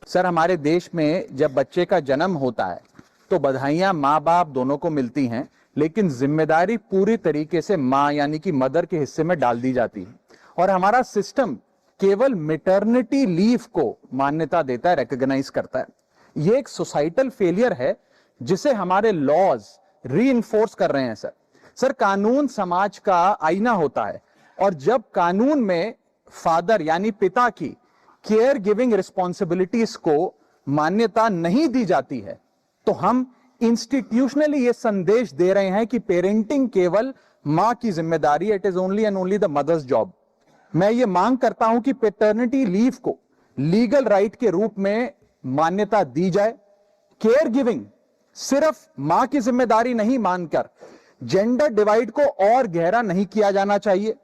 Sir, हमारे देश में जब बच्चे का जन्म होता है तो बधाइयां माँ बाप दोनों को मिलती हैं, लेकिन जिम्मेदारी पूरी तरीके से माँ यानी कि मदर के हिस्से में डाल दी जाती है। और हमारा सिस्टम केवल मैटरनिटी लीव को मान्यता देता है, रिकॉग्नाइज करता है। ये एक सोसाइटल फेलियर है जिसे हमारे लॉज रीइंफोर्स कर रहे हैं। सर, कानून समाज का आईना होता है, और जब कानून में फादर यानी पिता की केयर गिविंग रिस्पॉन्सिबिलिटीज को मान्यता नहीं दी जाती है तो हम इंस्टीट्यूशनली ये संदेश दे रहे हैं कि पेरेंटिंग केवल मां की जिम्मेदारी, it is only and only the mother's job. मैं ये मांग करता हूं कि पैटर्निटी लीव को लीगल राइट के रूप में मान्यता दी जाए। केयर गिविंग सिर्फ मां की जिम्मेदारी नहीं मानकर जेंडर डिवाइड को और गहरा नहीं किया जाना चाहिए।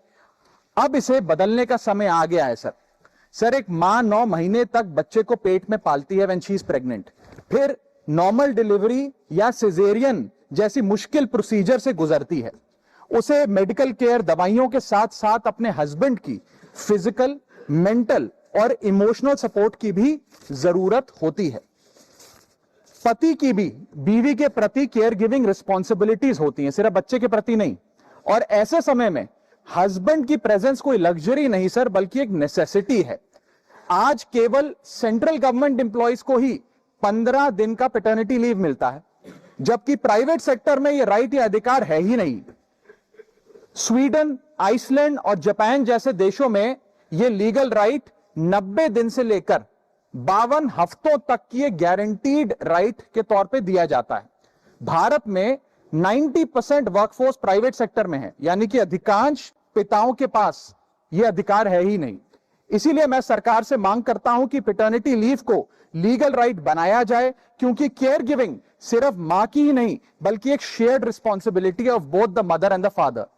अब इसे बदलने का समय आ गया है। सर, एक मां 9 महीने तक बच्चे को पेट में पालती है व्हेन शी इज प्रेग्नेंट, फिर नॉर्मल डिलीवरी या सिजेरियन जैसी मुश्किल प्रोसीजर से गुजरती है। उसे मेडिकल केयर, दवाइयों के साथ साथ अपने हस्बैंड की फिजिकल, मेंटल और इमोशनल सपोर्ट की भी जरूरत होती है। पति की भी बीवी के प्रति केयर गिविंग रिस्पॉन्सिबिलिटीज होती हैं, सिर्फ बच्चे के प्रति नहीं। और ऐसे समय में हस्बैंड की प्रेजेंस कोई लग्जरी नहीं सर, बल्कि एक नेसेसिटी है। आज केवल सेंट्रल गवर्नमेंट एम्प्लॉइज को ही 15 दिन का पैटर्निटी लीव मिलता है, जबकि प्राइवेट सेक्टर में यह राइट या अधिकार है ही नहीं। स्वीडन, आइसलैंड और जापान जैसे देशों में यह लीगल राइट 90 दिन से लेकर 52 हफ्तों तक की गारंटीड राइट के तौर पे दिया जाता है। भारत में 90% वर्कफोर्स प्राइवेट सेक्टर में है, यानी कि अधिकांश पिताओं के पास यह अधिकार है ही नहीं। इसीलिए मैं सरकार से मांग करता हूं कि पैटर्निटी लीव को लीगल राइट बनाया जाए, क्योंकि केयर गिविंग सिर्फ मां की ही नहीं बल्कि एक shared responsibility of both the mother and the father.